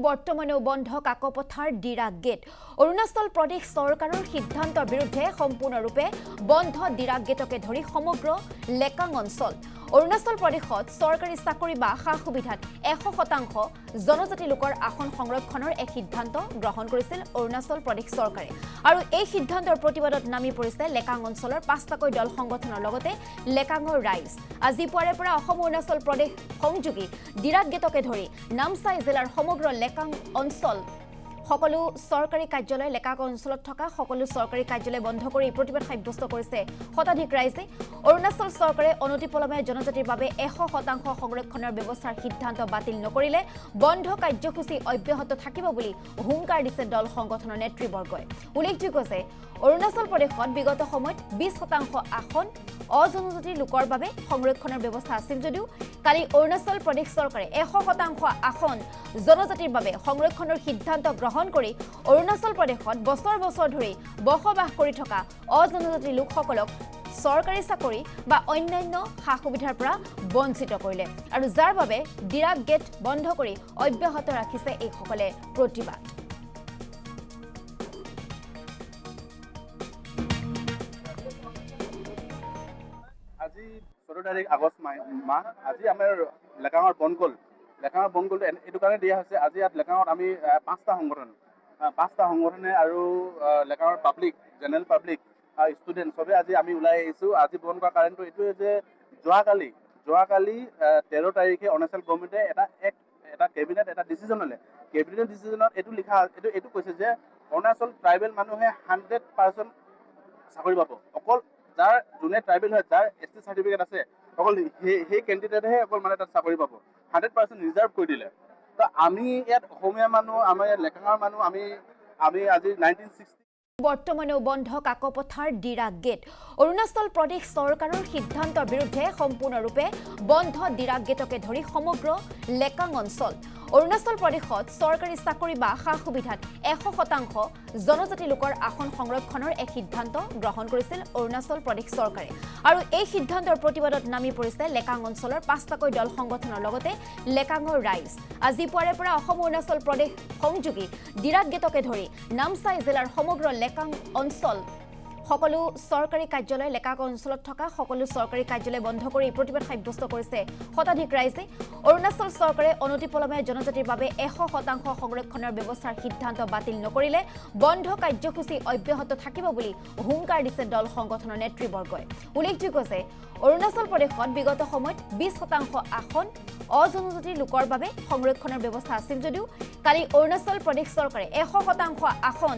বৰ্তমানেও বন্ধ কাকপথাৰ ডিৰাগ গেট। অৰুণাচল প্ৰদেশ চৰকাৰৰ সিদ্ধান্তৰ বিৰুদ্ধে সম্পূৰ্ণৰূপে বন্ধ ডিৰাগ গেটকে ধৰি সমগ্ৰ লেকাং অঞ্চল। অৰুণাচল প্ৰদেশত চৰকাৰী চাকৰি বা সা সুবিধাত 100% জনজাতি লোকৰ আসন সংৰক্ষণৰ এক সিদ্ধান্ত গ্ৰহণ কৰিছিল অৰুণাচল প্ৰদেশ চৰকাৰে। আৰু এই সিদ্ধান্তৰ প্ৰতিবাদত নামি পৰিছে লেকাং অঞ্চলৰ 5টাকৈ দল সংগঠনৰ লগতে লেকাঙৰ ৰাইজ। আজি পুৱাৰে পৰা অসম অৰুণাচল প্ৰদেশ সংযোগী ডিৰাগ গেটকে ধৰি নামচাই জিলাৰ সমগ্ৰ লেকাং অঞ্চল সকলো চৰকাৰী কাৰ্যালয় লেকাং অঞ্চলত থকা সকলো চৰকাৰী কাৰ্যালয় বন্ধ কৰি প্ৰতিবাদ সাব্যস্ত কৰিছে শতাধিক ৰাইজে। অৰুণাচল চৰকাৰে অনতিপলমে জনজাতিৰ বাবে 100% সংৰক্ষণৰ ব্যৱস্থাৰ সিদ্ধান্ত বাতিল নকৰিলে বন্ধ কাৰ্যসূচী অব্যাহত থাকিব বুলি হুংকাৰ দিছে দল সংগঠনৰ নেতৃবৰ্গই। উল্লেখযোগ্য যে অৰুণাচল প্ৰদেশত বিগত সময়ত 20% আসন অজনজাতি লোকৰ বাবে সংৰক্ষণৰ ব্যৱস্থা আছিল যদিও কালি অৰুণাচল প্ৰদেশ চৰকাৰে 100% আসন জনজাতিৰ বাবে সংৰক্ষণৰ সিদ্ধান্ত গ্ৰহণ কৰি অৰুণাচল প্ৰদেশত বছৰ বছৰ ধৰি বসবাস কৰি থকা অজনজাতি লোকসকলক চৰকাৰী চাকৰি বা অন্যান্য সা সুবিধাৰ পৰা বঞ্চিত কৰিলে আৰু যাৰ বাবে ডিৰাগ গেট বন্ধ কৰি অব্যাহত ৰাখিছে এইসকলে প্ৰতিবাদ। আজি 14 তাৰিখ আগষ্ট মাহ আজি আমাৰ লেকাঙৰ বনগল এইটো কাৰণে দিয়া হৈছে। আজি ইয়াত লেকাঙত আমি 5টা সংগঠনে আৰু লেকাঙৰ পাব্লিক জেনেৰেল পাব্লিক ষ্টুডেণ্ট চবে আজি আমি ওলাই আহিছোঁ। আজি বন্ধ কৰা কাৰণটো এইটোৱে যে যোৱাকালি 13 তাৰিখে অৰুণাচল গভৰ্ণমেণ্টে এটা কেবিনেট ডিচিজন ল'লে। কেবিনেট ডিচিজনত এইটো কৈছে যে অৰুণাচল ট্ৰাইবেল মানুহে 100% চাকৰি পাব। অকল যাৰ যোনে ট্ৰাইবেল হয়, যাৰ ST চাৰ্টিফিকেট আছে, অকল সেই কেণ্ডিডেটহে অকল মানে তাত চাকৰি পাব। 100% ৰিজাৰ্ভ কৰি দিলে। তো আমি ইয়াত অসমীয়া মানুহ, আমাৰ ইয়াত লেকাঙৰ মানুহ, আমি আজি 1960 বৰ্তমানেও বন্ধ কাকপথাৰ ডিৰাগ গেট। অৰুণাচল প্ৰদেশ চৰকাৰৰ সিদ্ধান্তৰ বিৰুদ্ধে সম্পূৰ্ণৰূপে বন্ধ ডিৰাগ গেটকে ধৰি সমগ্ৰ লেকাং অঞ্চল। অৰুণাচল প্ৰদেশত চৰকাৰী চাকৰি বা সা সুবিধাত 100% জনজাতি লোকৰ আসন সংৰক্ষণৰ এক সিদ্ধান্ত গ্ৰহণ কৰিছিল অৰুণাচল প্ৰদেশ চৰকাৰে। আৰু এই সিদ্ধান্তৰ প্ৰতিবাদত নামি পৰিছে লেকাং অঞ্চলৰ 5টাকৈ দল সংগঠনৰ লগতে লেকাঙৰ ৰাইজ। আজি পুৱাৰে পৰা অসম অৰুণাচল প্ৰদেশ সংযোগী ডিৰাগ গেটকে ধৰি নামচাই জিলাৰ সমগ্ৰ লেকাং অঞ্চল সকলো চৰকাৰী কাৰ্যালয় লেকাং অঞ্চলত থকা সকলো চৰকাৰী কাৰ্যালয় বন্ধ কৰি প্ৰতিবাদ সাব্যস্ত কৰিছে শতাধিক ৰাইজে। অৰুণাচল চৰকাৰে অনতিপলমে জনজাতিৰ বাবে 100% সংৰক্ষণৰ ব্যৱস্থাৰ সিদ্ধান্ত বাতিল নকৰিলে বন্ধ কাৰ্যসূচী অব্যাহত থাকিব বুলি হুংকাৰ দিছে দল সংগঠনৰ নেতৃবৰ্গই। উল্লেখযোগ্য যে অৰুণাচল প্ৰদেশত বিগত সময়ত 20% আসন অজনজাতি লোকৰ বাবে সংৰক্ষণৰ ব্যৱস্থা আছিল যদিও কালি অৰুণাচল প্ৰদেশ চৰকাৰে 100% আসন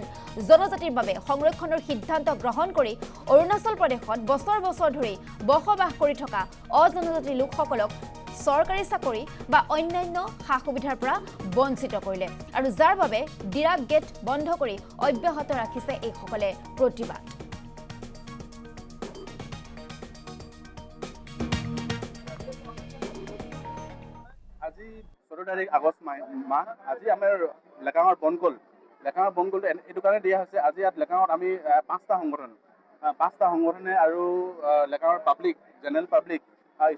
জনজাতিৰ বাবে সংৰক্ষণৰ সিদ্ধান্ত গ্ৰহণ কৰি অৰুণাচল প্ৰদেশত বছৰ বছৰ ধৰি বসবাস কৰি থকা অজনজাতি লোকসকলক চৰকাৰী চাকৰি বা অন্যান্য সা সুবিধাৰ পৰা বঞ্চিত কৰিলে আৰু যাৰ বাবে ডিৰাগ গেট বন্ধ কৰি অব্যাহত ৰাখিছে এইসকলে প্ৰতিবাদ। আজি 14 তাৰিখ আগষ্ট মাহ আজি আমাৰ লেকাঙৰ বনগল এইটো কাৰণে দিয়া হৈছে। আজি ইয়াত লেকাঙত আমি 5টা সংগঠনে আৰু লেকাঙৰ পাব্লিক জেনেৰেল পাব্লিক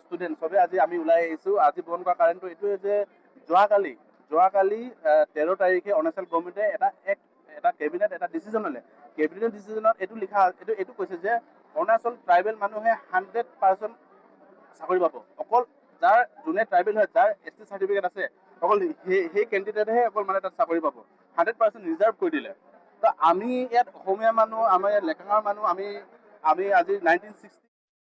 ষ্টুডেণ্ট চবে আজি আমি ওলাই আহিছোঁ। আজি বন্ধ কৰা কাৰণটো এইটোৱে যে যোৱাকালি 13 তাৰিখে অৰুণাচল গভৰ্ণমেণ্টে এটা কেবিনেট ডিচিজন ল'লে। কেবিনেট ডিচিজনত এইটো কৈছে যে অৰুণাচল ট্ৰাইবেল মানুহে 100% চাকৰি পাব। অকল যাৰ যোনে ট্ৰাইবেল হয়, যাৰ ST চাৰ্টিফিকেট আছে, অকল সেই কেণ্ডিডেটহে অকল মানে তাত চাকৰি পাব। 100% ৰিজাৰ্ভ কৰি দিলে। তো আমি ইয়াত অসমীয়া মানুহ, আমাৰ ইয়াত লেকাঙৰ মানুহ, আমি আজি 1960